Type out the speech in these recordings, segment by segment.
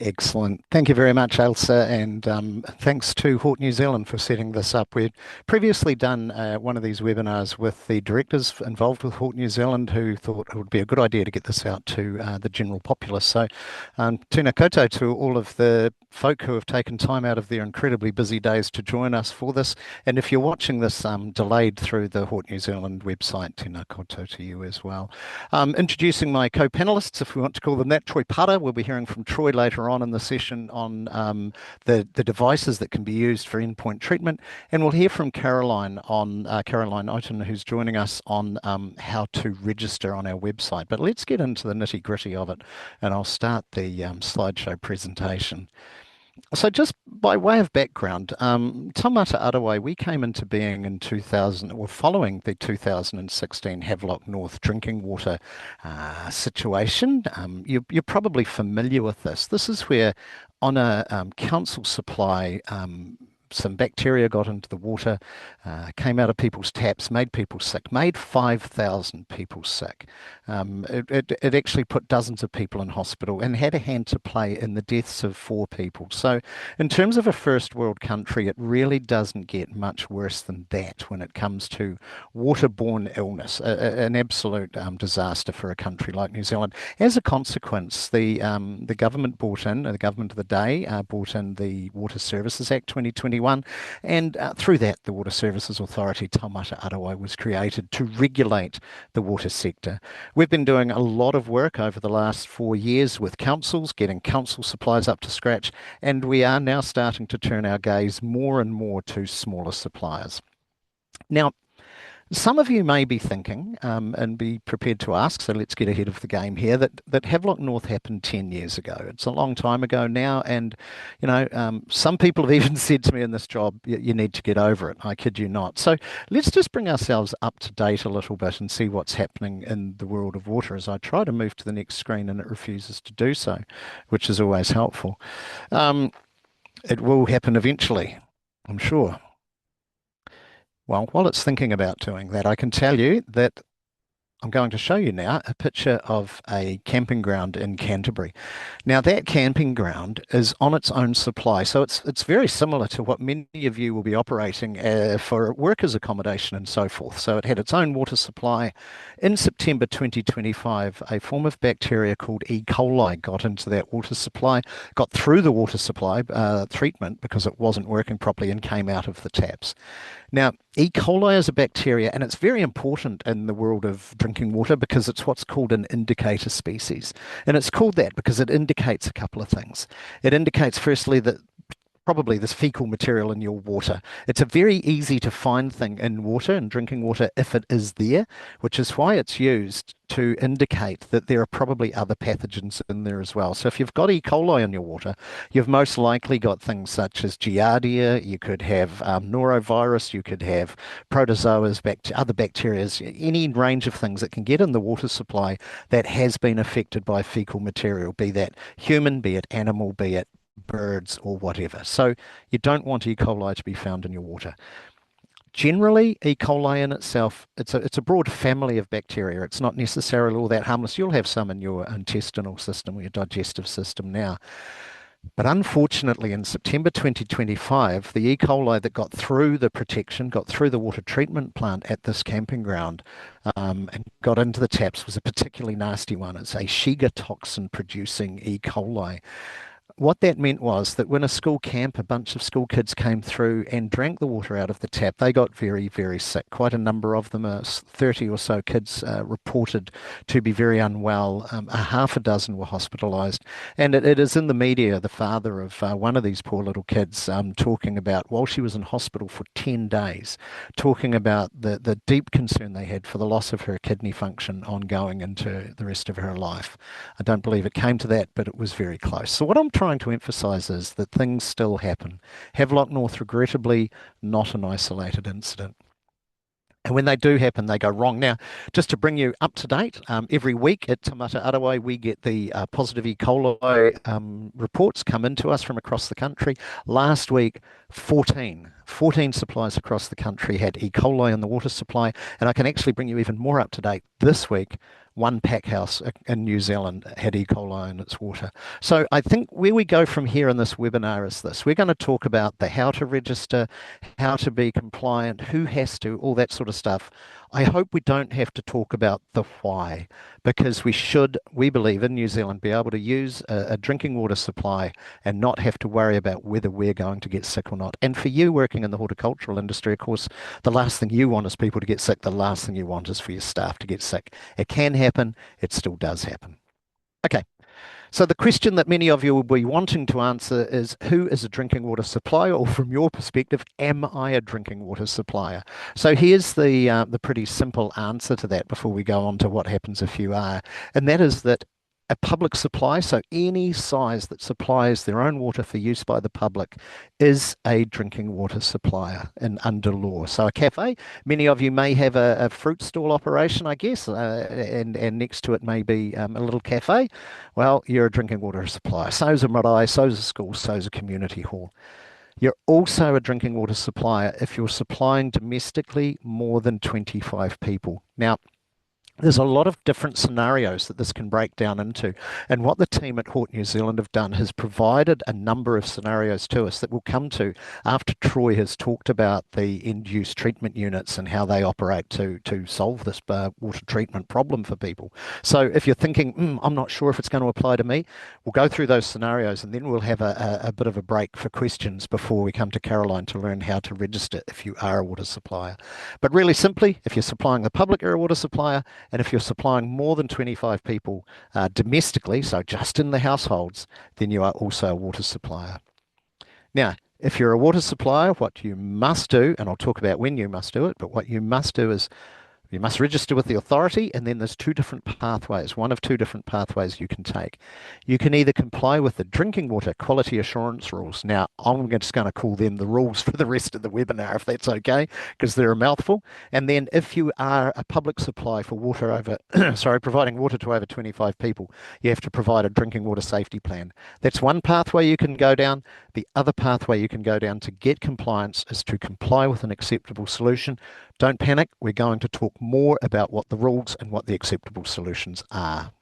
Excellent. Thank you very much, Elsa, and thanks to Hort New Zealand for setting this up. We'd previously done one of these webinars with the directors involved with Hort New Zealand who thought it would be a good idea to get this out to the general populace. So, tēnā koutou to all of the folk who have taken time out of their incredibly busy days to join us for this. And if you're watching this delayed through the Hort New Zealand website, tēnā koutou to you as well. Introducing my co-panelists, if we want to call them that, Troy Pata. We'll be hearing from Troy later on in the session on the devices that can be used for endpoint treatment. And we'll hear from Caroline on Caroline Oten, who's joining us on how to register on our website. But let's get into the nitty-gritty of it, and I'll start the slideshow presentation. So just by way of background, Taumata Arowai, we came into being in 2000, or following the 2016 Havelock North drinking water situation. You're probably familiar with this. This is where on a council supply, some bacteria got into the water, came out of people's taps, made people sick, made 5,000 people sick. It actually put dozens of people in hospital and had a hand to play in the deaths of 4 people. So in terms of a first world country, it really doesn't get much worse than that when it comes to waterborne illness, an absolute disaster for a country like New Zealand. As a consequence, the government brought in, the government of the day brought in the Water Services Act 2021, and through that, the Water Services Authority, Taumata Arowai, was created to regulate the water sector. We've been doing a lot of work over the last 4 years with councils, getting council supplies up to scratch, and we are now starting to turn our gaze more and more to smaller suppliers. Now, some of you may be thinking, and be prepared to ask, so let's get ahead of the game here, that Havelock North happened 10 years ago. It's a long time ago now, and some people have even said to me in this job, you need to get over it. I kid you not. So let's just bring ourselves up to date a little bit and see what's happening in the world of water as I try to move to the next screen and it refuses to do so, which is always helpful. It will happen eventually, I'm sure. Well, while it's thinking about doing that, I can tell you that I'm going to show you now a picture of a camping ground in Canterbury. Now, that camping ground is on its own supply, so it's very similar to what many of you will be operating for workers' accommodation and so forth. So it had its own water supply. In September 2025, a form of bacteria called E. coli got into that water supply, got through the water supply treatment because it wasn't working properly and came out of the taps. Now, E. coli is a bacteria, and it's very important in the world of drinking water because it's what's called an indicator species. And it's called that because it indicates a couple of things. It indicates, firstly, that probably this fecal material in your water. It's a very easy to find thing in water, in drinking water, if it is there, which is why it's used to indicate that there are probably other pathogens in there as well. So if you've got E. coli in your water, you've most likely got things such as Giardia, you could have norovirus, you could have protozoas, other bacteria, any range of things that can get in the water supply that has been affected by fecal material, be that human, be it animal, be it birds or whatever. So you don't want E. coli to be found in your water. Generally, E. coli in itself, it's a broad family of bacteria. It's not necessarily all that harmless. You'll have some in your intestinal system or your digestive system now. But unfortunately, in September 2025, the E. coli that got through the protection, got through the water treatment plant at this camping ground and got into the taps was a particularly nasty one. It's a Shiga toxin producing E. coli. What that meant was that when a school camp, a bunch of school kids came through and drank the water out of the tap, they got very, very sick. Quite a number of them, 30 or so kids reported to be very unwell. A half a dozen were hospitalised. And it is in the media, the father of one of these poor little kids talking about, while she was in hospital for 10 days, talking about the deep concern they had for the loss of her kidney function ongoing into the rest of her life. I don't believe it came to that, but it was very close. So what I'm trying to emphasize is that things still happen. Havelock North, regrettably, not an isolated incident. And when they do happen, they go wrong. Now, just to bring you up to date, every week at Taumata Arowai, we get the positive E. coli reports come into us from across the country. Last week, 14 supplies across the country had E. coli in the water supply. And I can actually bring you even more up to date. This week, one pack house in New Zealand had E. coli in its water. So I think where we go from here in this webinar is this. We're going to talk about the how to register, how to be compliant, who has to, all that sort of stuff. I hope we don't have to talk about the why, because we believe in New Zealand, be able to use a drinking water supply and not have to worry about whether we're going to get sick or not. And for you working in the horticultural industry, of course, the last thing you want is people to get sick. The last thing you want is for your staff to get sick. It can happen. It still does happen. Okay. So the question that many of you will be wanting to answer is, who is a drinking water supplier? Or from your perspective, am I a drinking water supplier? So here's the pretty simple answer to that before we go on to what happens if you are. And that is that a public supply, so any size that supplies their own water for use by the public, is a drinking water supplier and under law. So a cafe, many of you may have a fruit stall operation, I guess, and next to it may be a little cafe. Well, you're a drinking water supplier. So's a marae, so's a school, so's a community hall. You're also a drinking water supplier if you're supplying domestically more than 25 people. Now, there's a lot of different scenarios that this can break down into. And what the team at Hort New Zealand have done has provided a number of scenarios to us that we'll come to after Troy has talked about the end-use treatment units and how they operate to solve this water treatment problem for people. So if you're thinking, I'm not sure if it's going to apply to me, we'll go through those scenarios and then we'll have a bit of a break for questions before we come to Caroline to learn how to register if you are a water supplier. But really simply, if you're supplying the public, you're a water supplier. And if you're supplying more than 25 people domestically, so just in the households, then you are also a water supplier. Now, if you're a water supplier, what you must do, and I'll talk about when you must do it, but what you must do is you must register with the authority, and then there's two different pathways, one of two different pathways you can take. You can either comply with the drinking water quality assurance rules. Now, I'm just going to call them the rules for the rest of the webinar, if that's okay, because they're a mouthful. And then if you are a public supply for water over, providing water to over 25 people, you have to provide a drinking water safety plan. That's one pathway you can go down. The other pathway you can go down to get compliance is to comply with an acceptable solution. Don't panic, we're going to talk more about what the rules and what the acceptable solutions are.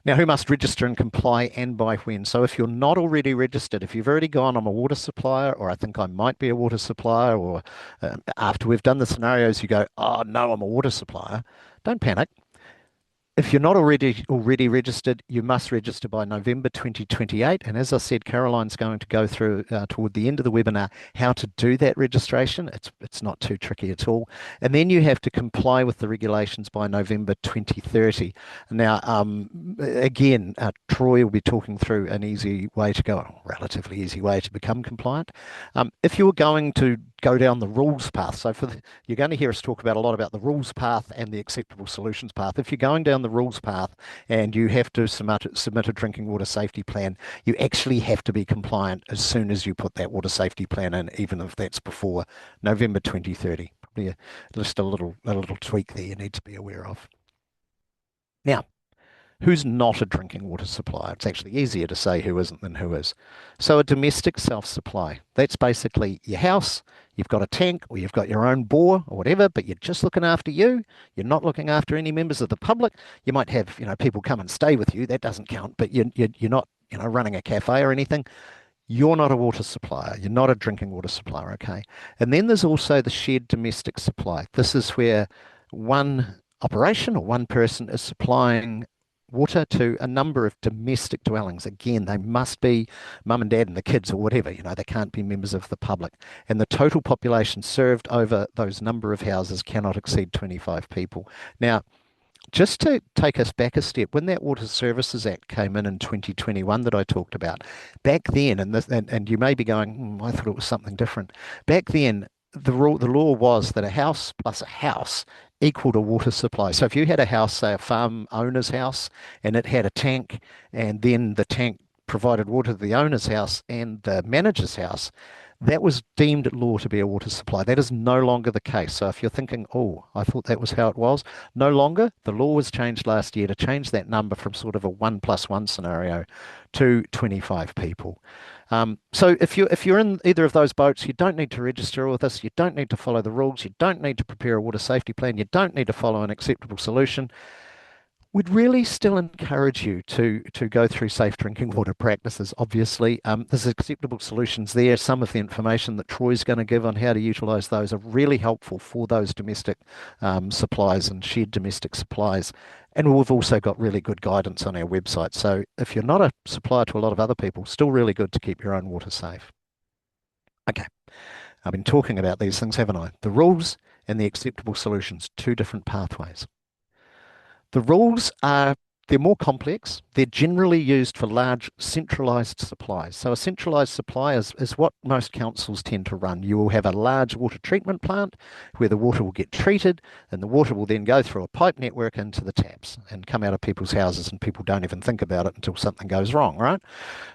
Now, who must register and comply and by when? So if you're not already registered, if you've already gone, I'm a water supplier, or I think I might be a water supplier, or after we've done the scenarios, you go, oh no, I'm a water supplier, don't panic. If you're not already registered, you must register by November 2028. And as I said, Caroline's going to go through toward the end of the webinar how to do that registration. It's not too tricky at all. And then you have to comply with the regulations by November 2030. Now, again, Troy will be talking through an easy way to go, a relatively easy way to become compliant. If you're going to go down the rules path, so you're going to hear us talk about a lot about the rules path and the acceptable solutions path. If you're going down the rules path and you have to submit a drinking water safety plan, you actually have to be compliant as soon as you put that water safety plan in, even if that's before November 2030. Probably just a little tweak there you need to be aware of. Now, who's not a drinking water supplier? It's actually easier to say who isn't than who is. So a domestic self-supply, that's basically your house, you've got a tank or you've got your own bore or whatever, but you're just looking after you. You're not looking after any members of the public. You might have, people come and stay with you. That doesn't count, but you're not, running a cafe or anything. You're not a water supplier. You're not a drinking water supplier, okay? And then there's also the shared domestic supply. This is where one operation or one person is supplying water to a number of domestic dwellings. Again, they must be mum and dad and the kids or whatever, they can't be members of the public. And the total population served over those number of houses cannot exceed 25 people. Now, just to take us back a step, when that Water Services Act came in 2021 that I talked about, back then, and you may be going, I thought it was something different. Back then, the law was that a house plus a house equaled a water supply. So if you had a house, say a farm owner's house, and it had a tank, and then the tank provided water to the owner's house and the manager's house, That was deemed at law to be a water supply. That is no longer the case. So if you're thinking, oh, I thought that was how it was, no longer. The law was changed last year to change that number from sort of a 1+1 scenario to 25 people. So if you're in either of those boats, you don't need to register with us. You don't need to follow the rules. You don't need to prepare a water safety plan. You don't need to follow an acceptable solution. We'd really still encourage you to go through safe drinking water practices. Obviously, there's acceptable solutions there. Some of the information that Troy's going to give on how to utilise those are really helpful for those domestic supplies and shared domestic supplies. And we've also got really good guidance on our website. So if you're not a supplier to a lot of other people, still really good to keep your own water safe. Okay, I've been talking about these things, haven't I? The rules and the acceptable solutions, two different pathways. The rules are they're more complex. They're generally used for large centralized supplies. So a centralized supply is what most councils tend to run. You will have a large water treatment plant where the water will get treated and the water will then go through a pipe network into the taps and come out of people's houses and people don't even think about it until something goes wrong, right?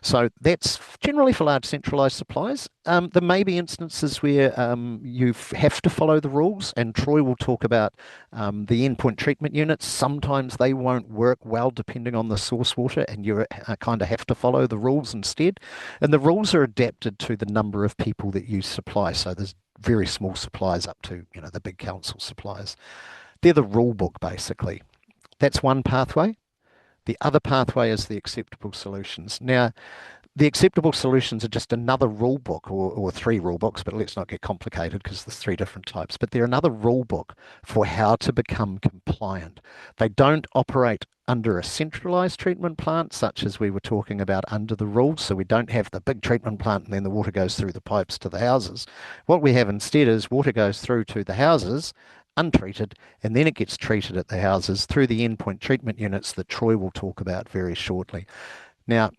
So that's generally for large centralized supplies. There may be instances where you have to follow the rules, and Troy will talk about the endpoint treatment units. Sometimes they won't work well depending on the source water, and you kind of have to follow the rules instead. And the rules are adapted to the number of people that you supply. So there's very small supplies up to, the big council suppliers. They're the rule book, basically. That's one pathway. The other pathway is the acceptable solutions. Now, the acceptable solutions are just another rule book or three rule books, but let's not get complicated because there's three different types. But they're another rule book for how to become compliant. They don't operate under a centralized treatment plant, such as we were talking about under the rules. So we don't have the big treatment plant and then the water goes through the pipes to the houses. What we have instead is water goes through to the houses untreated, and then it gets treated at the houses through the endpoint treatment units that Troy will talk about very shortly. Now,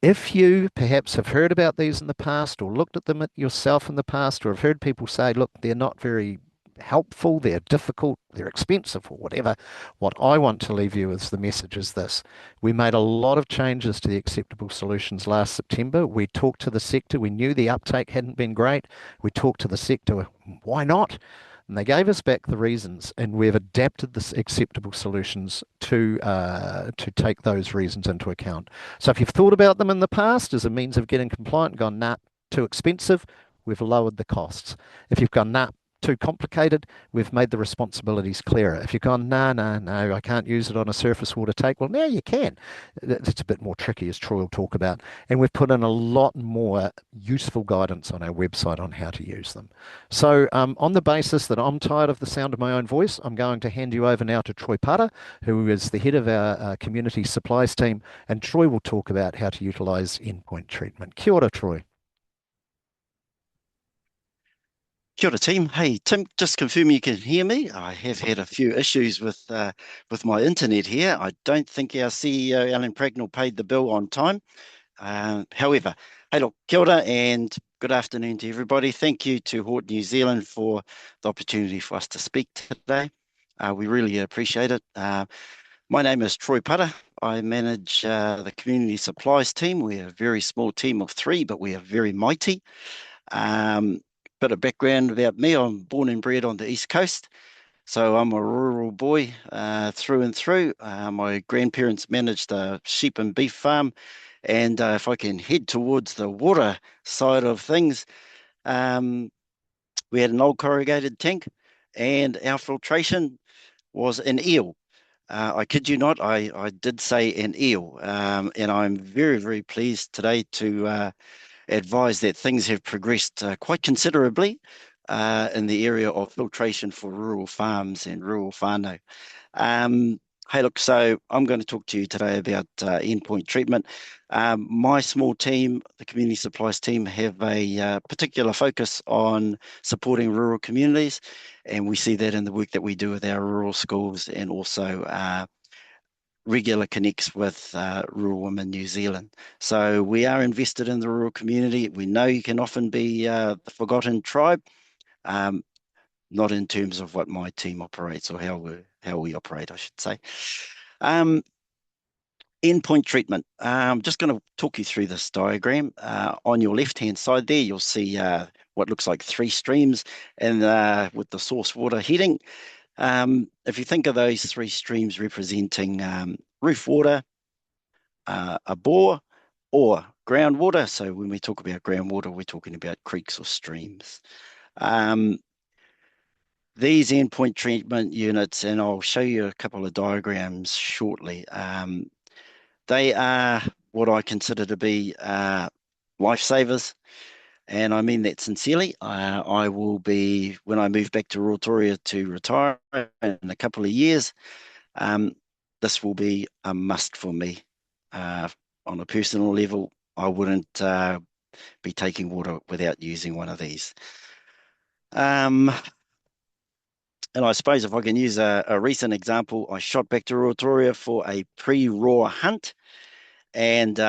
if you perhaps have heard about these in the past or looked at them yourself in the past or have heard people say, look, they're not very helpful, they're difficult, they're expensive or whatever, what I want to leave you with the message is this. We made a lot of changes to the acceptable solutions last September. We talked to the sector. We knew the uptake hadn't been great. We talked to the sector. Why not? And they gave us back the reasons, and we've adapted the acceptable solutions to take those reasons into account. So if you've thought about them in the past as a means of getting compliant and gone, nah, too expensive, we've lowered the costs. If you've gone, nah, too complicated, we've made the responsibilities clearer. If you've gone, no, I can't use it on a surface water take, well, now you can. It's a bit more tricky, as Troy will talk about. And we've put in a lot more useful guidance on our website on how to use them. So on the basis that I'm tired of the sound of my own voice, I'm going to hand you over now to Troy Putter, who is the head of our community supplies team, and Troy will talk about how to utilise endpoint treatment. Kia ora, Troy. Kia ora, team. Hey, Tim, just confirm you can hear me. I have had a few issues with my internet here. I don't think our CEO, Alan Pragnell, paid the bill on time. However, hey, look, kia ora and good afternoon to everybody. Thank you to Hort New Zealand for the opportunity for us to speak today. We really appreciate it. My name is Troy Putter. I manage the community supplies team. We're a very small team of three, but we are very mighty. Bit of background about me. I'm born and bred on the East Coast, so I'm a rural boy through and through. My grandparents managed a sheep and beef farm, and if I can head towards the water side of things, um, we had an old corrugated tank, and our filtration was an eel. I kid you not, I did say an eel, and I'm very, very pleased today to advise that things have progressed quite considerably in the area of filtration for rural farms and rural whānau. Hey, look, so I'm going to talk to you today about endpoint treatment. My small team, the community supplies team, have a particular focus on supporting rural communities, and we see that in the work that we do with our rural schools and also regular connects with Rural Women New Zealand. So we are invested in the rural community. We know you can often be the forgotten tribe, not in terms of what my team operates or how we operate, I should say. Endpoint treatment. I'm just going to talk you through this diagram. On your left-hand side there, you'll see what looks like three streams, and with the source water heading. If you think of those three streams representing roof water, a bore, or groundwater. So when we talk about groundwater, we're talking about creeks or streams. These endpoint treatment units, and I'll show you a couple of diagrams shortly, they are what I consider to be lifesavers, and I mean that sincerely. I will be, when I move back to Rotorua to retire in a couple of years, this will be a must for me. On a personal level, I wouldn't be taking water without using one of these. And I suppose if I can use a recent example, I shot back to Rotorua for a pre-raw hunt, and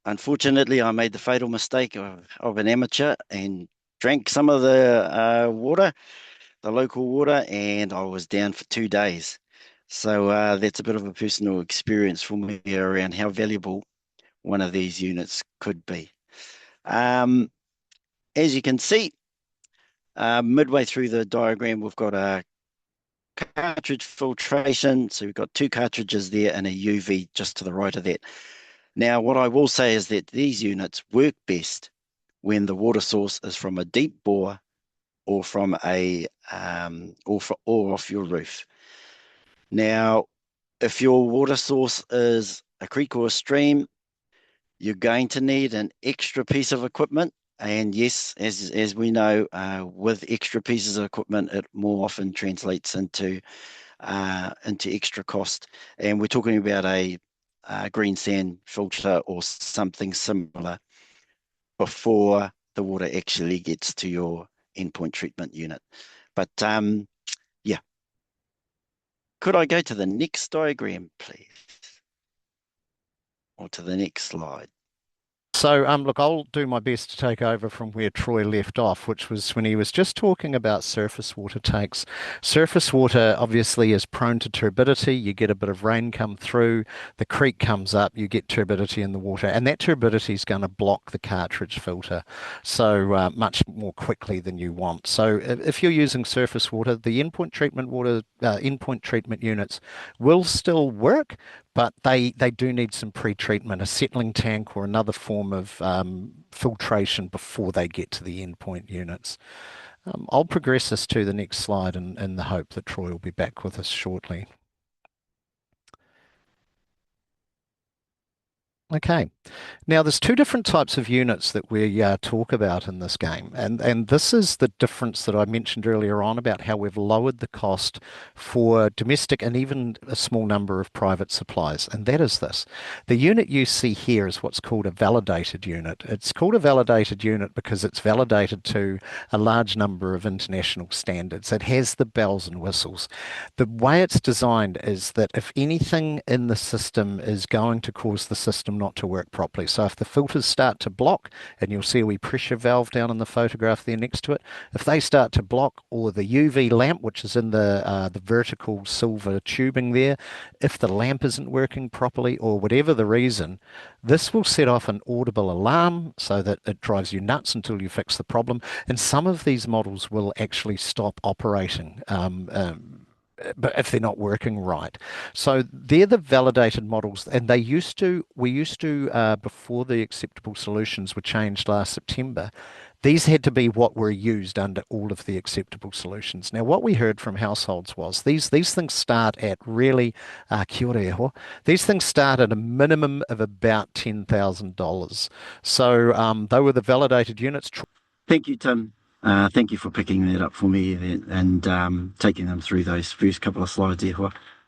unfortunately, I made the fatal mistake of an amateur and drank some of the water, the local water, and I was down for 2 days. So that's a bit of a personal experience for me around how valuable one of these units could be. As you can see, midway through the diagram, we've got a cartridge filtration. So we've got two cartridges there and a UV just to the right of that. Now, what I will say is that these units work best when the water source is from a deep bore or from a or off your roof. Now, if your water source is a creek or a stream, you're going to need an extra piece of equipment. And yes, as we know, with extra pieces of equipment, it more often translates into extra cost. And we're talking about a green sand filter or something similar before the water actually gets to your endpoint treatment unit. But yeah, could I go to the next diagram, please? Or to the next slide? So, look, I'll do my best to take over from where Troy left off, which was when he was just talking about surface water takes. Surface water obviously is prone to turbidity. You get a bit of rain come through, the creek comes up, you get turbidity in the water, and that turbidity is going to block the cartridge filter so much more quickly than you want. So, if you're using surface water, the endpoint treatment units will still work, but they do need some pre-treatment, a settling tank or another form of filtration before they get to the endpoint units. I'll progress us to the next slide in the hope that Troy will be back with us shortly. Okay. Now, there's two different types of units that we talk about in this game, and this is the difference that I mentioned earlier on about how we've lowered the cost for domestic and even a small number of private supplies, and that is this. The unit you see here is what's called a validated unit. It's called a validated unit because it's validated to a large number of international standards. It has the bells and whistles. The way it's designed is that if anything in the system is going to cause the system not to work properly, so if the filters start to block, and you'll see a wee pressure valve down in the photograph there next to it, if they start to block, or the UV lamp, which is in the vertical silver tubing there, if the lamp isn't working properly, or whatever the reason, this will set off an audible alarm so that it drives you nuts until you fix the problem. And some of these models will actually stop operating. But if they're not working right. So they're the validated models, and we used to, before the acceptable solutions were changed last September, these had to be what were used under all of the acceptable solutions. Now, what we heard from households was these things start at really, kia ora e hoa. These things start at a minimum of about $10,000. So they were the validated units. Thank you, Tim. Thank you for picking that up for me and taking them through those first couple of slides there.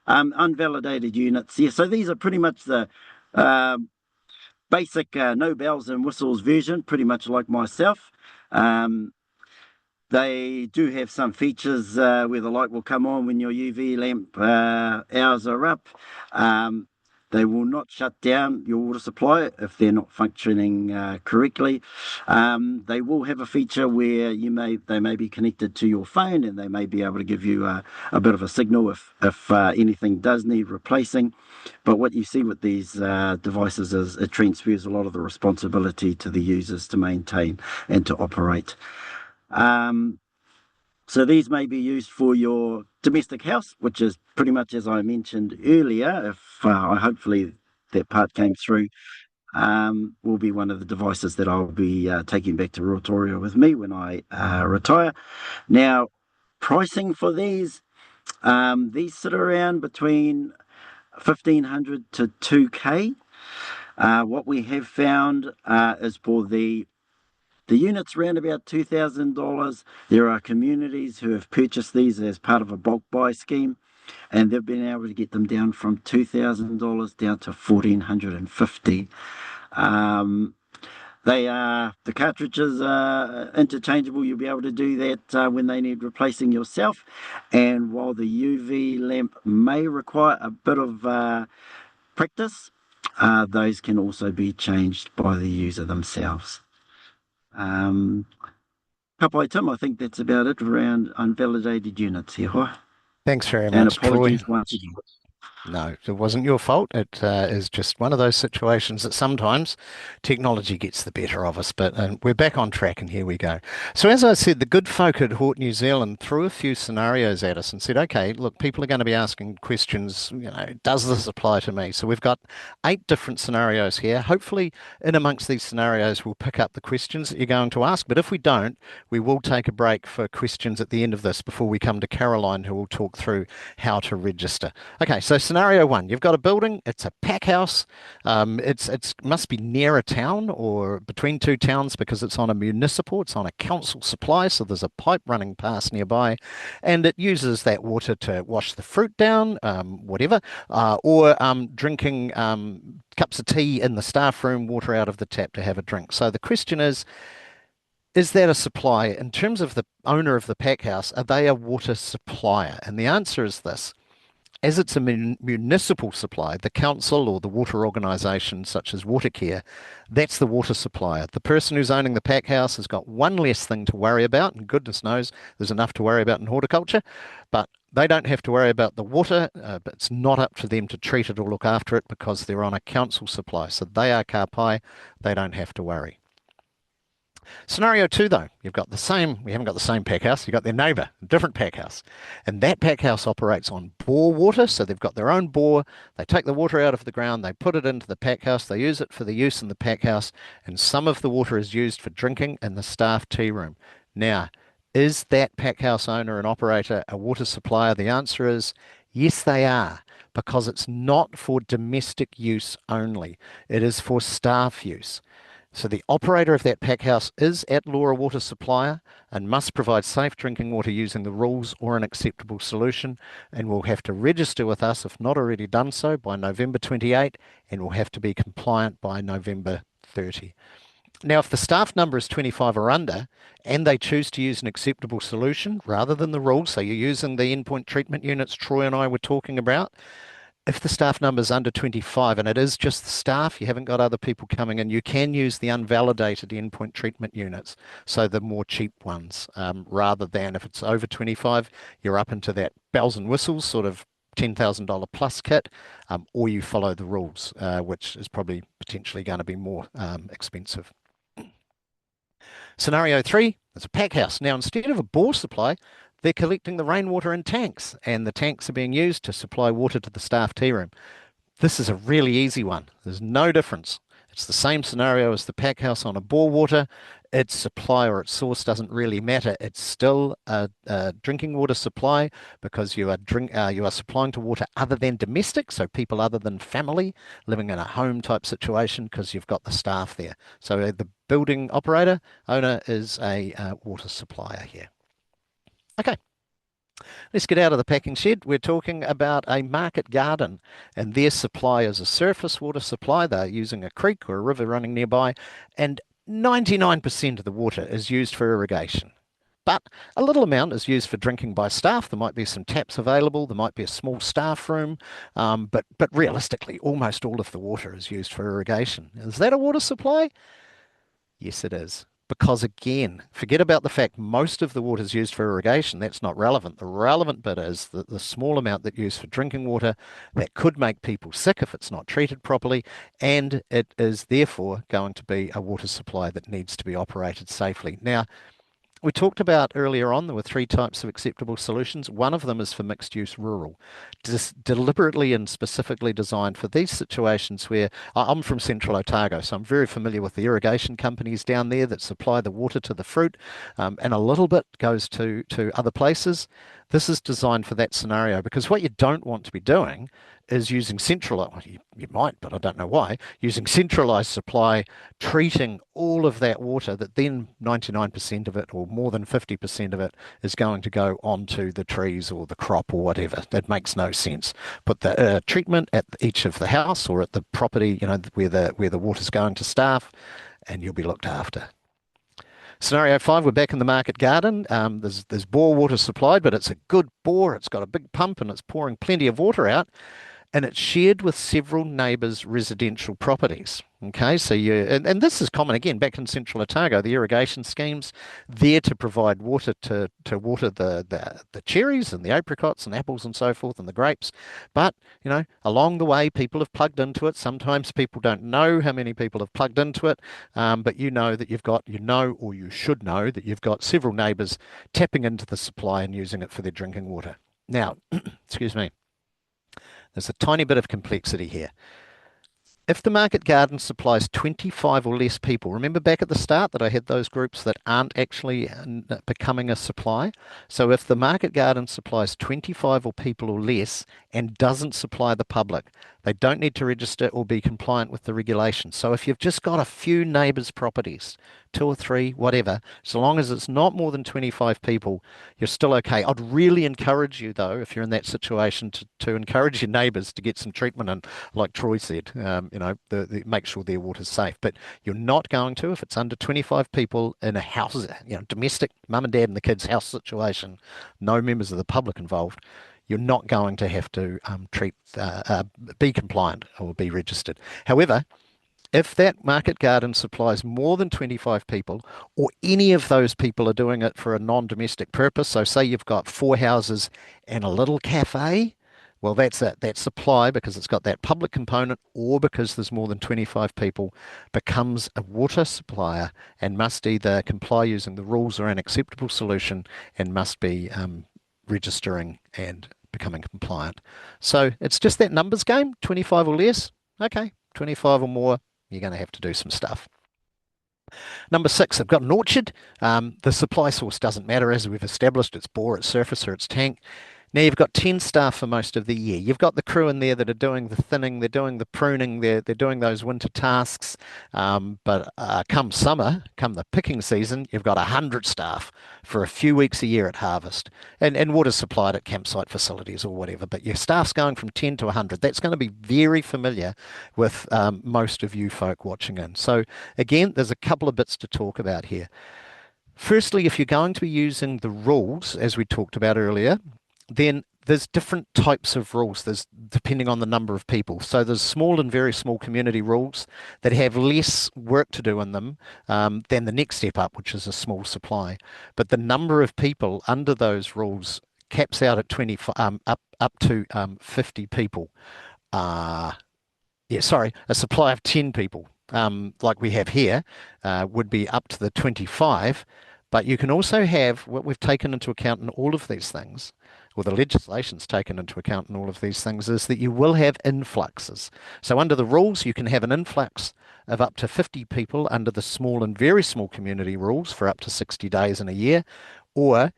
Unvalidated units. Yeah, so these are pretty much the basic no bells and whistles version, pretty much like myself. They do have some features where the light will come on when your UV lamp hours are up. They will not shut down your water supply if they're not functioning correctly. They will have a feature where they may be connected to your phone, and they may be able to give you a bit of a signal if anything does need replacing. But what you see with these devices is it transfers a lot of the responsibility to the users to maintain and to operate. Um, so these may be used for your domestic house, which is pretty much as I mentioned earlier. If hopefully that part came through, will be one of the devices that I'll be taking back to Rotoria with me when I retire. Now, pricing for these sit around between 1,500 to 2K. What we have found is for the unit's around about $2,000. There are communities who have purchased these as part of a bulk buy scheme, and they've been able to get them down from $2,000 down to $1,450. The cartridges are interchangeable. You'll be able to do that when they need replacing yourself. And while the UV lamp may require a bit of practice, those can also be changed by the user themselves. Kapai Tim, I think that's about it around unvalidated units here. Thanks very And much, Troy. apologies once again. No, it wasn't your fault. It is just one of those situations that sometimes technology gets the better of us. But we're back on track, and here we go. So, as I said, the good folk at Hort New Zealand threw a few scenarios at us and said, "Okay, look, people are going to be asking questions. Does this apply to me?" So we've got 8 different scenarios here. Hopefully, in amongst these scenarios, we'll pick up the questions that you're going to ask. But if we don't, we will take a break for questions at the end of this before we come to Caroline, who will talk through how to register. Okay, so scenario one, you've got a building, it's a pack house. It's must be near a town or between two towns because it's on a municipal, it's on a council supply, so there's a pipe running past nearby, and it uses that water to wash the fruit down, whatever, or drinking cups of tea in the staff room, water out of the tap to have a drink. So the question is that a supply? In terms of the owner of the pack house, are they a water supplier? And the answer is this. As it's a municipal supply, the council or the water organisation, such as Watercare, that's the water supplier. The person who's owning the pack house has got one less thing to worry about, and goodness knows there's enough to worry about in horticulture, but they don't have to worry about the water, but it's not up to them to treat it or look after it because they're on a council supply. So they are ka pai, they don't have to worry. Scenario two, though, we haven't got the same pack house, you've got their neighbour, a different pack house. And that pack house operates on bore water, so they've got their own bore, they take the water out of the ground, they put it into the pack house, they use it for the use in the pack house, and some of the water is used for drinking in the staff tea room. Now, is that pack house owner and operator a water supplier? The answer is yes, they are, because it's not for domestic use only, it is for staff use. So the operator of that pack house is at law a water supplier and must provide safe drinking water using the rules or an acceptable solution, and will have to register with us if not already done so by November 28, and will have to be compliant by November 30. Now, if the staff number is 25 or under and they choose to use an acceptable solution rather than the rules, so you're using the endpoint treatment units Troy and I were talking about, if the staff number is under 25 and it is just the staff, you haven't got other people coming in, you can use the unvalidated endpoint treatment units, so the more cheap ones, rather than if it's over 25, you're up into that bells and whistles sort of $10,000 plus kit, or you follow the rules, which is probably potentially going to be more expensive. Scenario three, it's a pack house. Now, instead of a bore supply, they're collecting the rainwater in tanks, and the tanks are being used to supply water to the staff tea room. This is a really easy one. There's no difference. It's the same scenario as the pack house on a bore water. Its supply or its source doesn't really matter. It's still a drinking water supply because you are supplying to water other than domestic, so people other than family living in a home type situation because you've got the staff there. So the building operator, owner is a water supplier here. Okay, let's get out of the packing shed. We're talking about a market garden, and their supply is a surface water supply. They're using a creek or a river running nearby, and 99% of the water is used for irrigation. But a little amount is used for drinking by staff. There might be some taps available. There might be a small staff room. But realistically, almost all of the water is used for irrigation. Is that a water supply? Yes, it is. Because again, forget about the fact most of the water is used for irrigation. That's not relevant. The relevant bit is the small amount that used for drinking water that could make people sick if it's not treated properly, and it is therefore going to be a water supply that needs to be operated safely. Now, we talked about earlier on, there were three types of acceptable solutions. One of them is for mixed use rural, deliberately and specifically designed for these situations where I'm from Central Otago, so I'm very familiar with the irrigation companies down there that supply the water to the fruit, and a little bit goes to other places. This is designed for that scenario because what you don't want to be doing is using centralized, well, you might, but I don't know why, using centralized supply, treating all of that water that then 99% of it or more than 50% of it is going to go onto the trees or the crop or whatever. That makes no sense. Put the treatment at each of the house or at the property, where the water's going to staff, and you'll be looked after. Scenario five, we're back in the market garden. There's bore water supplied, but it's a good bore. It's got a big pump and it's pouring plenty of water out, and it's shared with several neighbours' residential properties. Okay, so and this is common again back in Central Otago, the irrigation schemes there to provide water to water the cherries and the apricots and apples and so forth and the grapes. But, along the way, people have plugged into it. Sometimes people don't know how many people have plugged into it, but you know that or you should know that you've got several neighbours tapping into the supply and using it for their drinking water. Now, excuse me. There's a tiny bit of complexity here. If the market garden supplies 25 or less people, remember back at the start that I had those groups that aren't actually becoming a supply? So if the market garden supplies 25 or people or less and doesn't supply the public, they don't need to register or be compliant with the regulations. So if you've just got a few neighbours' properties, two or three, whatever, so long as it's not more than 25 people, you're still okay. I'd really encourage you, though, if you're in that situation, to encourage your neighbours to get some treatment and, like Troy said, make sure their water's safe. But you're not going to if it's under 25 people in a house, domestic, mum and dad and the kids' house situation, no members of the public involved. You're not going to have to be compliant or be registered. However, if that market garden supplies more than 25 people, or any of those people are doing it for a non-domestic purpose, so say you've got four houses and a little cafe, well, that's it. That supply, because it's got that public component, or because there's more than 25 people, becomes a water supplier and must either comply using the rules or an acceptable solution and must be registering and becoming compliant. So it's just that numbers game, 25 or less. Okay, 25 or more, you're going to have to do some stuff. Number six, I've got an orchard. The supply source doesn't matter, as we've established. It's bore, it's surface, or it's tank. Now you've got 10 staff for most of the year. You've got the crew in there that are doing the thinning, they're doing the pruning, they're doing those winter tasks. But come summer, come the picking season, you've got 100 staff for a few weeks a year at harvest. And water supplied at campsite facilities or whatever. But your staff's going from 10 to 100. That's going to be very familiar with most of you folk watching in. So again, there's a couple of bits to talk about here. Firstly, if you're going to be using the rules, as we talked about earlier, then there's different types of rules. There's depending on the number of people. So there's small and very small community rules that have less work to do in them than the next step up, which is a small supply. But the number of people under those rules caps out at 20 up to 50 people. A supply of 10 people, like we have here, would be up to the 25. But you can also have what we've taken into account in all of these things, or the legislation's taken into account in all of these things, is that you will have influxes. So under the rules, you can have an influx of up to 50 people under the small and very small community rules for up to 60 days in a year. Or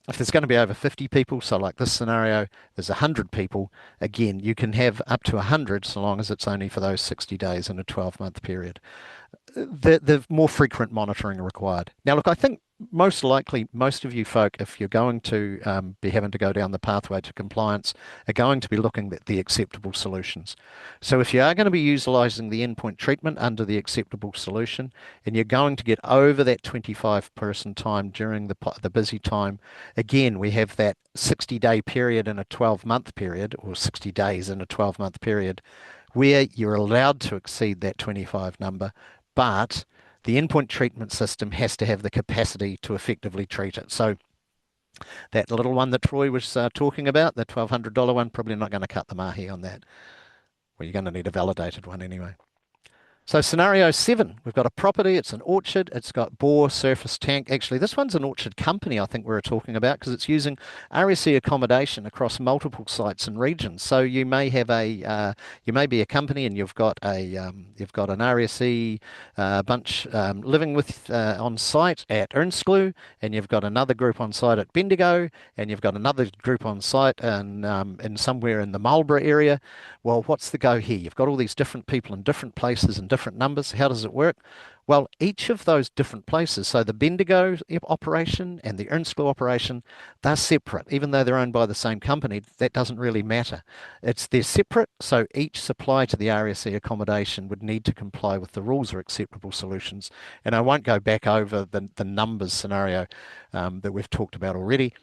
if there's going to be over 50 people, so like this scenario, there's 100 people, again, you can have up to 100 so long as it's only for those 60 days in a 12-month period. The more frequent monitoring required. Now, look, I think most likely most of you folk, if you're going to be having to go down the pathway to compliance, are going to be looking at the acceptable solutions. So if you are going to be utilising the endpoint treatment under the acceptable solution, and you're going to get over that 25-person time during the busy time, again, we have that 60-day period in a 12-month period, or 60 days in a 12-month period, where you're allowed to exceed that 25 number, but the endpoint treatment system has to have the capacity to effectively treat it. So that little one that Troy was talking about, the $1,200 one, probably not going to cut the mahi on that. Well, you're going to need a validated one anyway. So scenario 7, we've got a property, it's an orchard, it's got bore, surface tank. Actually, this one's an orchard company I think we were talking about because it's using RSE accommodation across multiple sites and regions. So you may have you may be a company and you've got an RSE bunch living with on site at Ernstcleugh, and you've got another group on site at Bendigo, and you've got another group on site in somewhere in the Marlborough area. Well, what's the go here? You've got all these different people in different places and different numbers. How does it work? Well, each of those different places, so the Bendigo operation and the Ernstcleugh operation, they're separate. Even though they're owned by the same company, that doesn't really matter. They're separate, so each supply to the RSE accommodation would need to comply with the rules or acceptable solutions. And I won't go back over the numbers scenario that we've talked about already.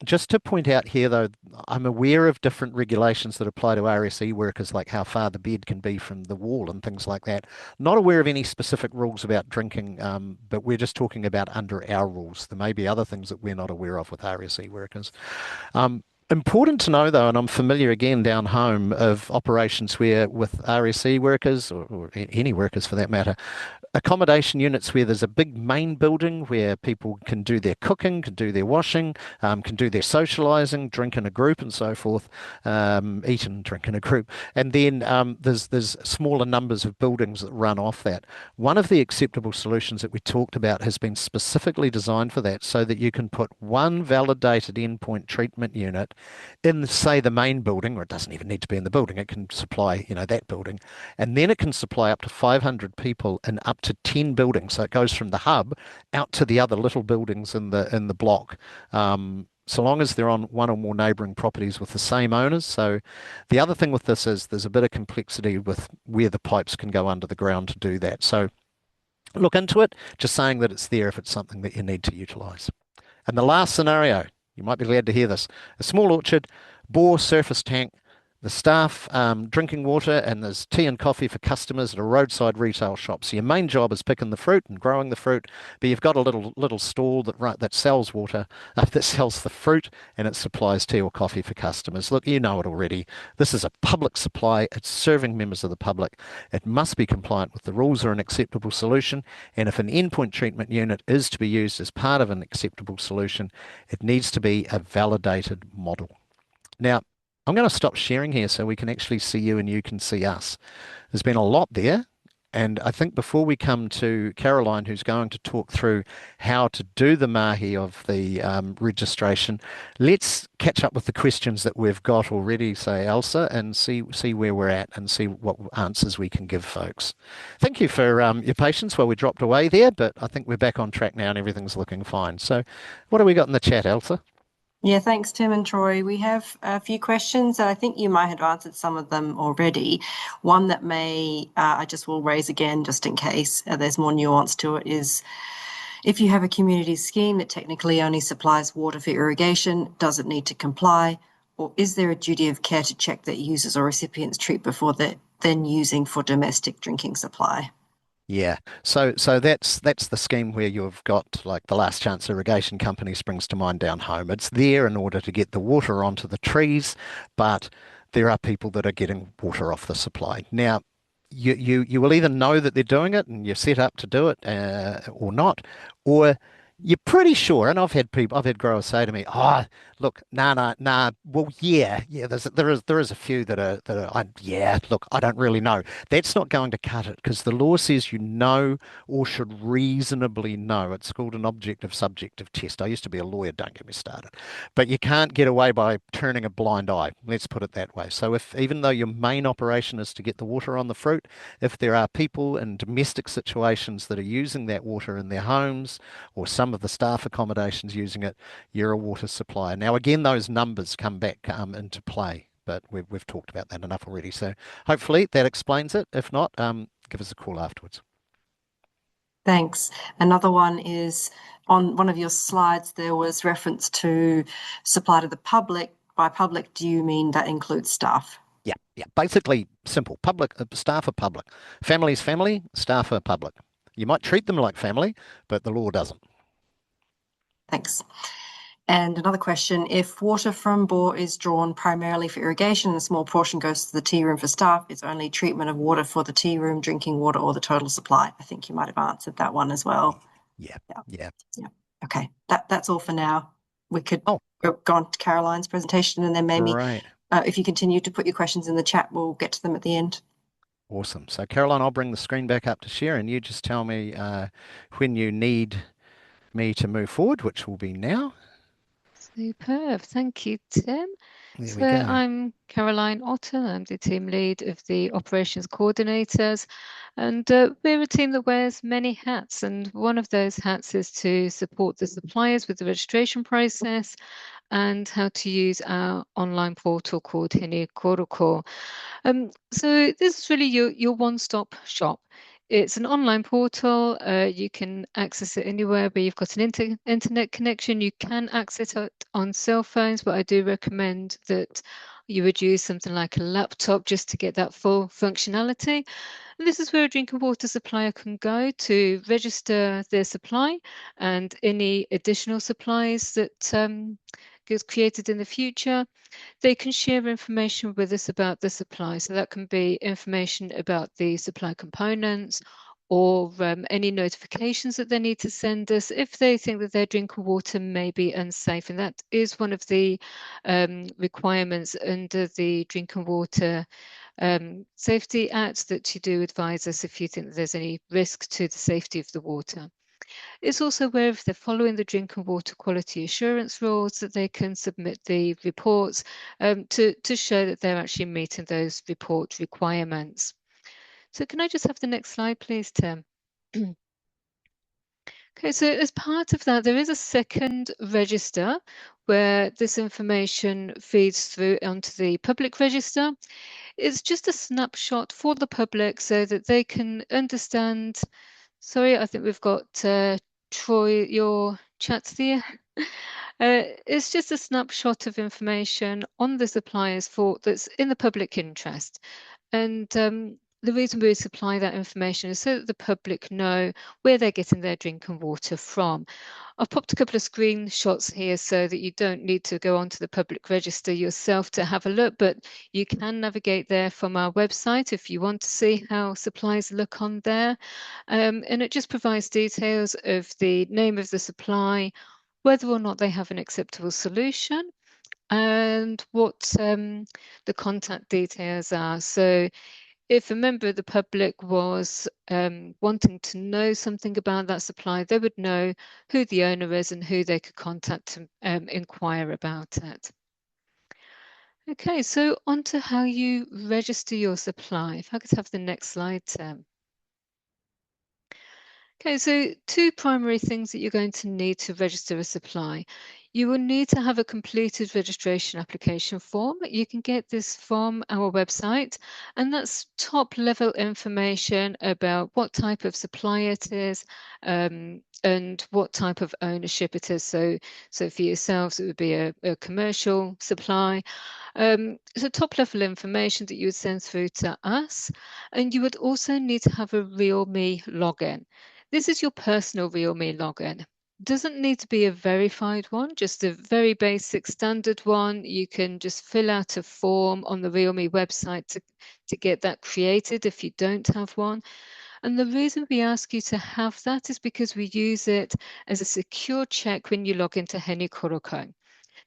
Just to point out here, though, I'm aware of different regulations that apply to RSE workers, like how far the bed can be from the wall and things like that. Not aware of any specific rules about drinking, but we're just talking about under our rules. There may be other things that we're not aware of with RSE workers. Important to know, though, and I'm familiar again down home of operations where with RSE workers, or any workers for that matter, accommodation units where there's a big main building where people can do their cooking, can do their washing, can do their socializing, drink in a group and so forth, eat and drink in a group. And then there's smaller numbers of buildings that run off that. One of the acceptable solutions that we talked about has been specifically designed for that so that you can put one validated endpoint treatment unit in, say, the main building, or it doesn't even need to be in the building, it can supply, that building, and then it can supply up to 500 people in up to 10 buildings. So it goes from the hub out to the other little buildings in the block. So long as they're on one or more neighbouring properties with the same owners. So the other thing with this is there's a bit of complexity with where the pipes can go under the ground to do that. So look into it, just saying that it's there if it's something that you need to utilise. And the last scenario, you might be glad to hear this, a small orchard, bore, surface tank, the staff drinking water, and there's tea and coffee for customers at a roadside retail shop. So your main job is picking the fruit and growing the fruit, but you've got a little stall that sells water, that sells the fruit, and it supplies tea or coffee for customers. Look, you know it already. This is a public supply. It's serving members of the public. It must be compliant with the rules or an acceptable solution. And if an endpoint treatment unit is to be used as part of an acceptable solution, it needs to be a validated model. Now, I'm going to stop sharing here so we can actually see you and you can see us. There's been a lot there. And I think before we come to Caroline, who's going to talk through how to do the mahi of the registration, let's catch up with the questions that we've got already, say, Elsa, and see where we're at and see what answers we can give folks. Thank you for your patience while we dropped away there, but I think we're back on track now and everything's looking fine. So what have we got in the chat, Elsa? Yeah, thanks, Tim and Troy. We have a few questions, and I think you might have answered some of them already. One that I just will raise again, just in case there's more nuance to it, is if you have a community scheme that technically only supplies water for irrigation, does it need to comply? Or is there a duty of care to check that users or recipients treat before they're then using for domestic drinking supply? Yeah, so that's the scheme where you've got like the Last Chance Irrigation Company springs to mind down home. It's there in order to get the water onto the trees, but there are people that are getting water off the supply. Now, you will either know that they're doing it and you're set up to do it or not, or you're pretty sure. And I've had growers say to me, "Oh, look, nah. Well, yeah. There is a few that are. Yeah, look, I don't really know. That's not going to cut it because the law says you know or should reasonably know. It's called an objective subjective test. I used to be a lawyer. Don't get me started. But you can't get away by turning a blind eye. Let's put it that way. So even though your main operation is to get the water on the fruit, if there are people in domestic situations that are using that water in their homes or some of the staff accommodations using it, you're a water supplier. Now, again, those numbers come back into play, but we've talked about that enough already. So hopefully that explains it. If not, give us a call afterwards. Thanks. Another one is on one of your slides, there was reference to supply to the public. By public, do you mean that includes staff? Yeah. Basically, simple. Public staff are public. Family's family, staff are public. You might treat them like family, but the law doesn't. Thanks. And another question, if water from bore is drawn primarily for irrigation and a small portion goes to the tea room for staff, it's only treatment of water for the tea room, drinking water, or the total supply? I think you might have answered that one as well. Yeah. Okay, that's all for now. We could go on to Caroline's presentation, and then maybe if you continue to put your questions in the chat, we'll get to them at the end. Awesome. So Caroline, I'll bring the screen back up to share, and you just tell me when you need me to move forward, which will be now. Superb. Thank you, Tim. There we go. I'm Caroline Otter. I'm the team lead of the operations coordinators, and we're a team that wears many hats, and one of those hats is to support the suppliers with the registration process and how to use our online portal called Horticulture. So this is really your one-stop shop. It's an online portal. You can access it anywhere where you've got an internet connection. You can access it on cell phones, but I do recommend that you would use something like a laptop just to get that full functionality. And this is where a drinking water supplier can go to register their supply and any additional supplies that gets created in the future. They can share information with us about the supply. So that can be information about the supply components or any notifications that they need to send us if they think that their drinking water may be unsafe. And that is one of the requirements under the Drinking Water Safety Act, that you do advise us if you think that there's any risk to the safety of the water. It's also where if they're following the drinking water quality assurance rules, that they can submit the reports to show that they're actually meeting those report requirements. So can I just have the next slide, please, Tim? Okay, so as part of that, there is a second register where this information feeds through onto the public register. It's just a snapshot for the public so that they can understand. Sorry, I think we've got Troy, your chat's there. It's just a snapshot of information on the suppliers that's in the public interest. And the reason we supply that information is so that the public know where they're getting their drinking water from. I've popped a couple of screenshots here so that you don't need to go onto the public register yourself to have a look, but you can navigate there from our website if you want to see how supplies look on there. And it just provides details of the name of the supply, whether or not they have an acceptable solution, and what the contact details are. So if a member of the public was wanting to know something about that supply, they would know who the owner is and who they could contact to inquire about it. Okay, so on to how you register your supply. If I could have the next slide, Tim. Okay, so two primary things that you're going to need to register a supply. You will need to have a completed registration application form. You can get this from our website, and that's top level information about what type of supply it is and what type of ownership it is. So for yourselves, it would be a commercial supply. So top level information that you would send through to us, and you would also need to have a RealMe login. This is your personal RealMe login. Doesn't need to be a verified one, just a very basic standard one. You can just fill out a form on the RealMe website to get that created if you don't have one. And the reason we ask you to have that is because we use it as a secure check when you log into Horticulture.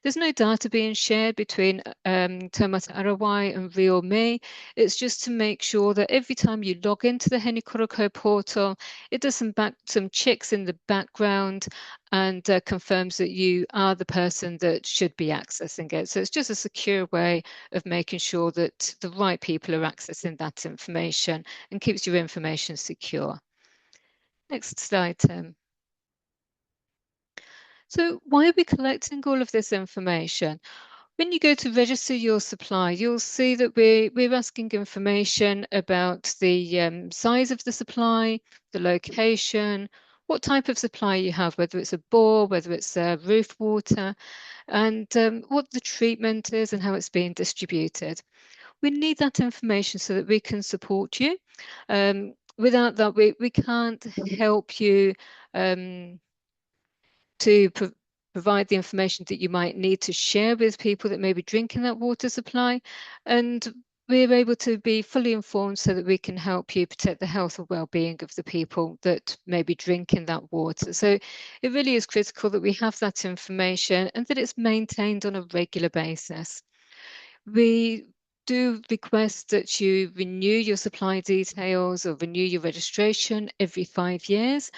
There's no data being shared between Taumata Arowai and RealMe. It's just to make sure that every time you log into the Horticulture portal, it does some checks in the background and confirms that you are the person that should be accessing it. So it's just a secure way of making sure that the right people are accessing that information and keeps your information secure. Next slide, Tim. So why are we collecting all of this information? When you go to register your supply, you'll see that we're asking information about the size of the supply, the location, what type of supply you have, whether it's a bore, whether it's roof water, and what the treatment is and how it's being distributed. We need that information so that we can support you. without that, we can't help you to provide the information that you might need to share with people that may be drinking that water supply. And we're able to be fully informed so that we can help you protect the health and well-being of the people that may be drinking that water. So it really is critical that we have that information and that it's maintained on a regular basis. We do request that you renew your supply details or renew your registration every 5 years.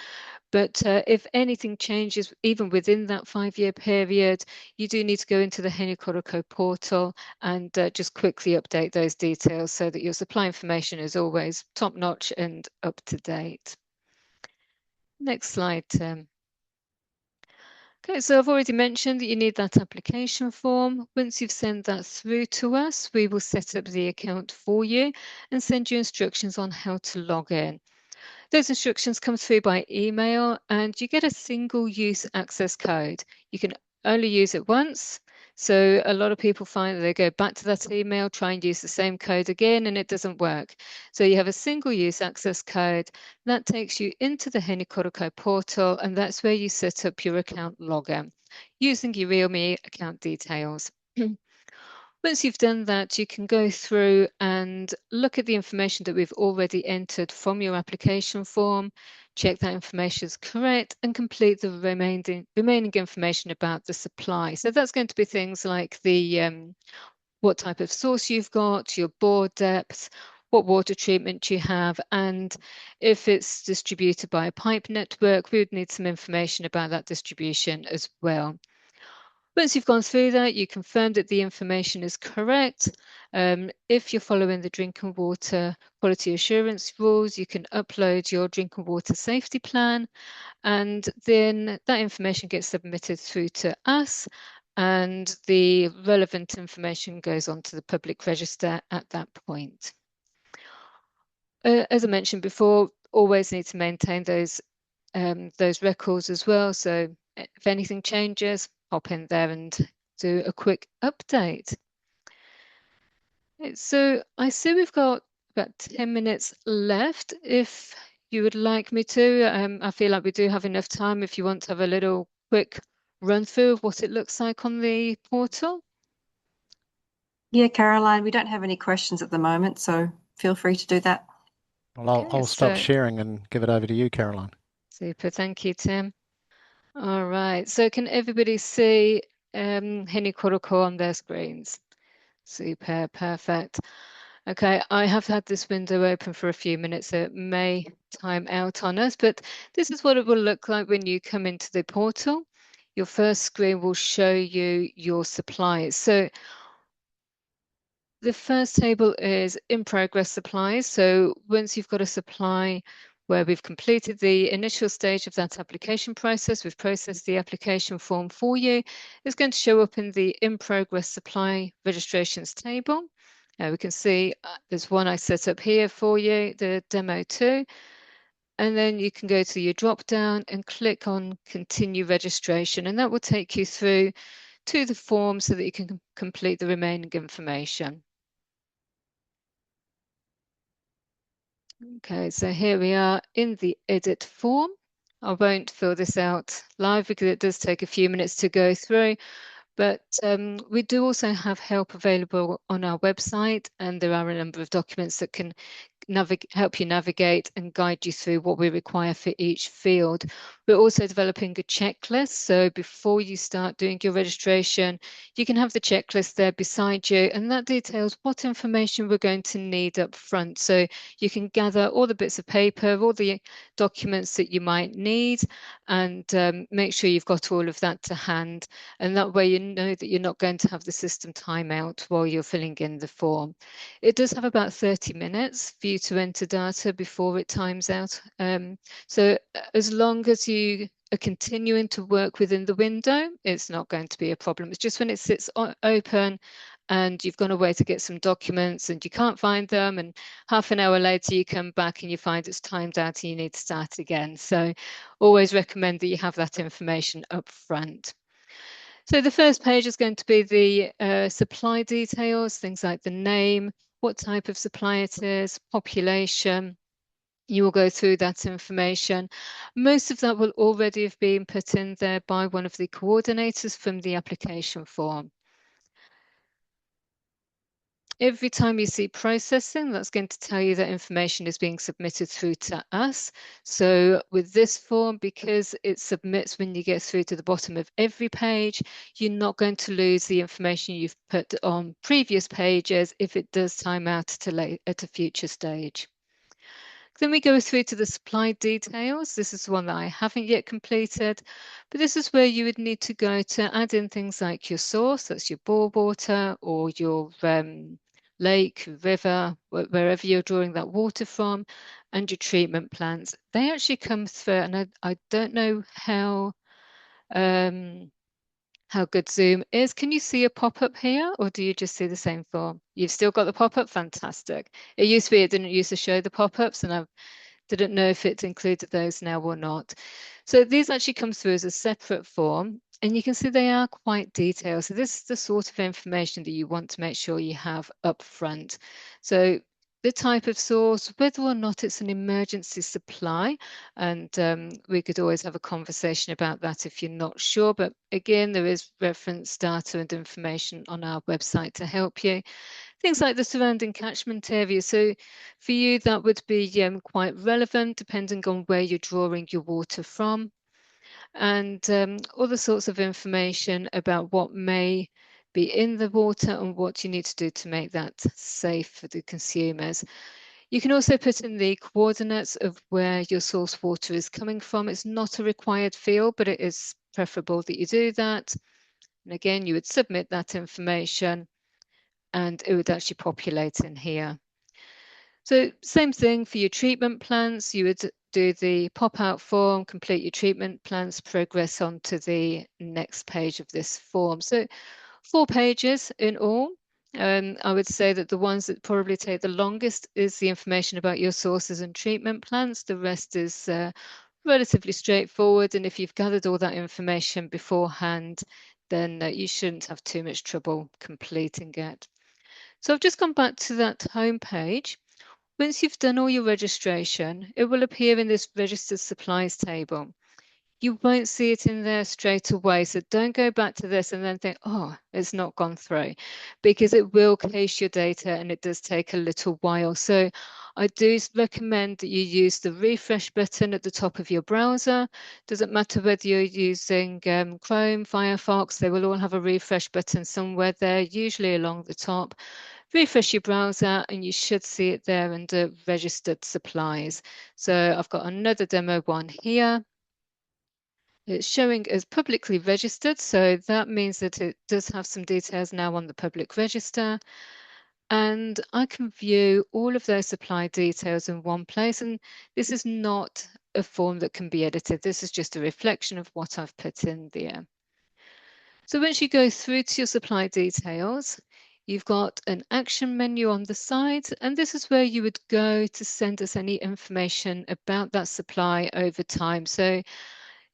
But if anything changes, even within that 5-year period, you do need to go into the Horticulture portal and just quickly update those details so that your supply information is always top notch and up to date. Next slide, Tim. Okay, so I've already mentioned that you need that application form. Once you've sent that through to us, we will set up the account for you and send you instructions on how to log in. Those instructions come through by email and you get a single-use access code. You can only use it once. So a lot of people find that they go back to that email, try and use the same code again, and it doesn't work. So you have a single-use access code that takes you into the Horticulture portal, and that's where you set up your account login using your RealMe account details. Once you've done that, you can go through and look at the information that we've already entered from your application form, check that information is correct, and complete the remaining information about the supply. So that's going to be things like the what type of source you've got, your bore depth, what water treatment you have, and if it's distributed by a pipe network, we would need some information about that distribution as well. Once you've gone through that, you confirm that the information is correct. If you're following the drinking water quality assurance rules, you can upload your drinking water safety plan, and then that information gets submitted through to us, and the relevant information goes onto the public register at that point. As I mentioned before, always need to maintain those records as well. So if anything changes, hop in there and do a quick update. So I see we've got about 10 minutes left. If you would like me to, I feel like we do have enough time if you want to have a little quick run through of what it looks like on the portal. Yeah, Caroline, we don't have any questions at the moment, so feel free to do that. Well, I'll stop sharing and give it over to you, Caroline. Super, thank you, Tim. All right, so can everybody see Horticulture on their screens? Super, perfect. Okay, I have had this window open for a few minutes, so it may time out on us, but this is what it will look like when you come into the portal. Your first screen will show you your supplies. So the first table is in progress supplies. So once you've got a supply where we've completed the initial stage of that application process, we've processed the application form for you, it's going to show up in the in progress supply registrations table. We can see there's one I set up here for you, the demo 2. And then you can go to your drop down and click on continue registration, and that will take you through to the form so that you can complete the remaining information. Okay, so here we are in the edit form. I won't fill this out live because it does take a few minutes to go through, but we do also have help available on our website, and there are a number of documents that can help you navigate and guide you through what we require for each field. We're also developing a checklist, so before you start doing your registration, you can have the checklist there beside you, and that details what information we're going to need up front. So you can gather all the bits of paper, all the documents that you might need, and make sure you've got all of that to hand, and that way you know that you're not going to have the system timeout while you're filling in the form. It does have about 30 minutes for you to enter data before it times out. So as long as you are continuing to work within the window, it's not going to be a problem. It's just when it sits open and you've gone away to get some documents and you can't find them, and half an hour later you come back and you find it's timed out and you need to start again. So always recommend that you have that information up front. So the first page is going to be the supply details, things like the name, what type of supply it is, population, You will go through that information. Most of that will already have been put in there by one of the coordinators from the application form. Every time you see processing, that's going to tell you that information is being submitted through to us. So with this form, because it submits when you get through to the bottom of every page, you're not going to lose the information you've put on previous pages if it does time out at a future stage. Then we go through to the supply details. This is one that I haven't yet completed, but this is where you would need to go to add in things like your source, that's your bore water, or your lake, river, wherever you're drawing that water from, and your treatment plants. They actually come through, and I don't know how good Zoom is. Can you see a pop-up here, or do you just see the same form? You've still got the pop-up? Fantastic. It used to be it didn't used to show the pop-ups, and I didn't know if it's included those now or not. So these actually come through as a separate form, and you can see they are quite detailed. So this is the sort of information that you want to make sure you have up front. So the type of source, whether or not it's an emergency supply, and we could always have a conversation about that if you're not sure. But again, there is reference data and information on our website to help you. Things like the surrounding catchment area. So for you, that would be quite relevant depending on where you're drawing your water from, and other sorts of information about what may be in the water and what you need to do to make that safe for the consumers. You can also put in the coordinates of where your source water is coming from. It's not a required field, but it is preferable that you do that. And again, you would submit that information and it would actually populate in here. So same thing for your treatment plans. You would do the pop-out form, complete your treatment plans, progress on to the next page of this form. So 4 pages in all. I would say that the ones that probably take the longest is the information about your sources and treatment plans. The rest is relatively straightforward. And if you've gathered all that information beforehand, then you shouldn't have too much trouble completing it. So I've just gone back to that home page. Once you've done all your registration, it will appear in this registered supplies table. You won't see it in there straight away. So don't go back to this and then think, oh, it's not gone through, because it will cache your data and it does take a little while. So I do recommend that you use the refresh button at the top of your browser. Doesn't matter whether you're using Chrome, Firefox, they will all have a refresh button somewhere there, usually along the top. Refresh your browser and you should see it there under registered supplies. So I've got another demo one here. It's showing as publicly registered, so that means that it does have some details now on the public register. And I can view all of those supply details in one place. And this is not a form that can be edited. This is just a reflection of what I've put in there. So once you go through to your supply details, you've got an action menu on the side, and this is where you would go to send us any information about that supply over time. So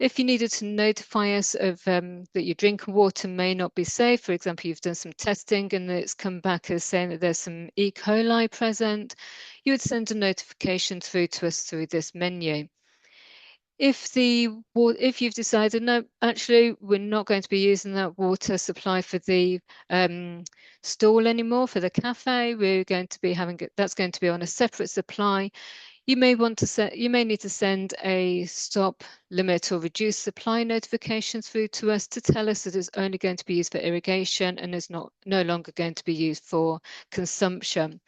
if you needed to notify us of that your drinking water may not be safe, for example, you've done some testing and it's come back as saying that there's some E. coli present, you would send a notification through to us through this menu. If you've decided, no, actually, we're not going to be using that water supply for the stall anymore, for the cafe, we're going to be having it, that's going to be on a separate supply. You may need to send a stop, limit, or reduce supply notification through to us to tell us that it's only going to be used for irrigation and is no longer going to be used for consumption.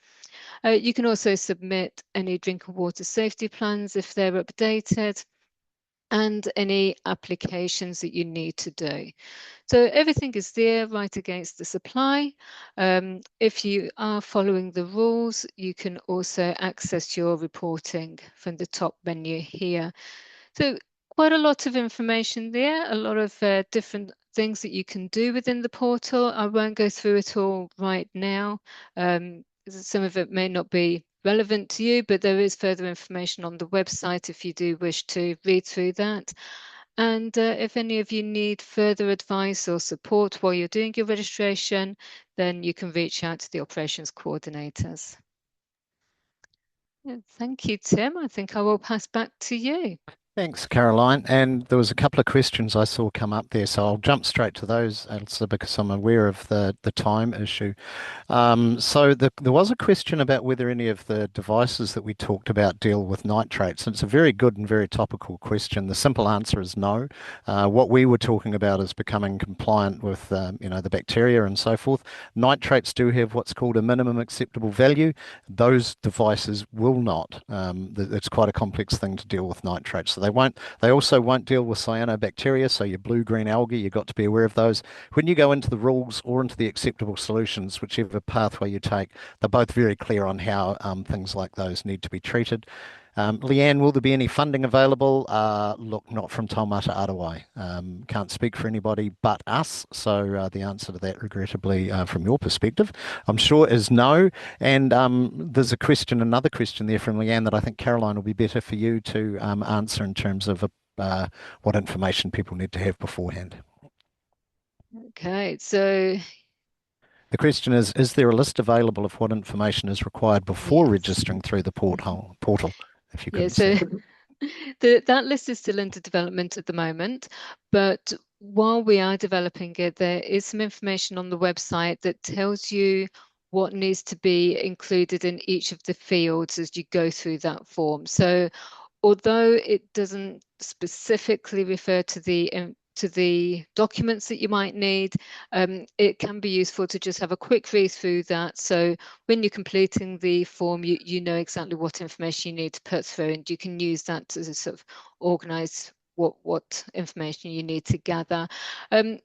You can also submit any drinking water safety plans if they're updated, and any applications that you need to do. So everything is there right against the supply. If you are following the rules, you can also access your reporting from the top menu here. So quite a lot of information there, a lot of different things that you can do within the portal. I won't go through it all right now. Some of it may not be relevant to you, but there is further information on the website if you do wish to read through that. And if any of you need further advice or support while you're doing your registration, then you can reach out to the operations coordinators. Yeah, thank you, Tim. I think I will pass back to you. Thanks, Caroline. And there was a couple of questions I saw come up there, so I'll jump straight to those, Elsa, because I'm aware of the time issue. There was a question about whether any of the devices that we talked about deal with nitrates. And it's a very good and very topical question. The simple answer is no. What we were talking about is becoming compliant with, the bacteria and so forth. Nitrates do have what's called a minimum acceptable value. Those devices will not. It's quite a complex thing to deal with nitrates. So they won't. They also won't deal with cyanobacteria. So your blue-green algae, you've got to be aware of those. When you go into the rules or into the acceptable solutions, whichever pathway you take, they're both very clear on how things like those need to be treated. Leanne, will there be any funding available? Look, not from Taumata Arowai. Can't speak for anybody but us. So the answer to that, regrettably, from your perspective, I'm sure is no. And there's another question there from Leanne that I think Caroline will be better for you to answer in terms of what information people need to have beforehand. Okay, so The question is there a list available of what information is required before yes. registering through the portal, if you Yeah, couldn't so see? that list is still under development at the moment, but while we are developing it, there is some information on the website that tells you what needs to be included in each of the fields as you go through that form. So although it doesn't specifically refer to the documents that you might need, it can be useful to just have a quick read through that. So when you're completing the form, you know exactly what information you need to put through, and you can use that to sort of organize what information you need to gather.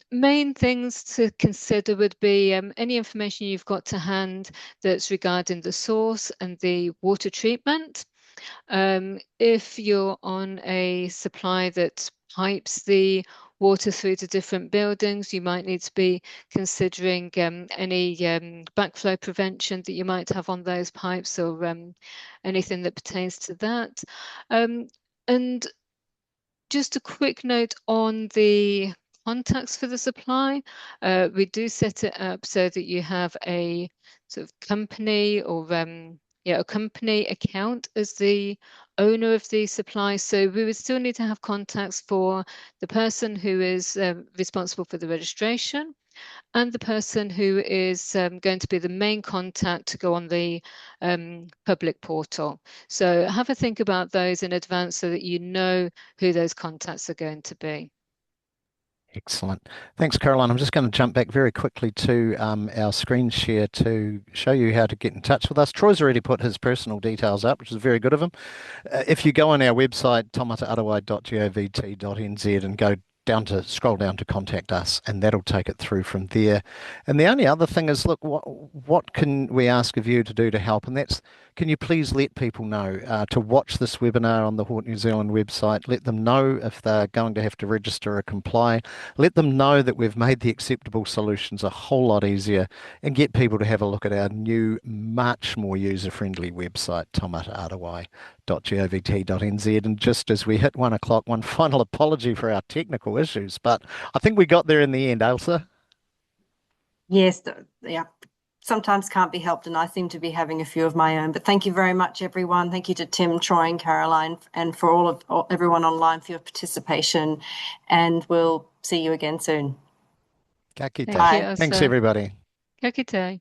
Main things to consider would be any information you've got to hand that's regarding the source and the water treatment. If you're on a supply that pipes the water through to different buildings, you might need to be considering any backflow prevention that you might have on those pipes, or anything that pertains to that. And just a quick note on the contacts for the supply. We do set it up so that you have a sort of company or a company account as the owner of the supply. So we would still need to have contacts for the person who is responsible for the registration and the person who is going to be the main contact to go on the public portal. So have a think about those in advance so that you know who those contacts are going to be. Excellent. Thanks, Caroline. I'm just going to jump back very quickly to our screen share to show you how to get in touch with us. Troy's already put his personal details up, which is very good of him. If you go on our website, taumataarawai.govt.nz, and scroll down to contact us, and that'll take it through from there. And the only other thing is, look, what can we ask of you to do to help? And that's, can you please let people know to watch this webinar on the Hort New Zealand website? Let them know if they're going to have to register or comply. Let them know that we've made the acceptable solutions a whole lot easier, and get people to have a look at our new, much more user-friendly website, taumataarawai.govt.nz. And just as we hit 1 o'clock, one final apology for our technical issues, but I think we got there in the end, Elsa. Yes, yeah. Sometimes can't be helped, and I seem to be having a few of my own. But thank you very much, everyone. Thank you to Tim, Troy, and Caroline, and for everyone online for your participation. And we'll see you again soon. Ka kite. Thank you, Thanks, Elsa. everybody. Ka kite.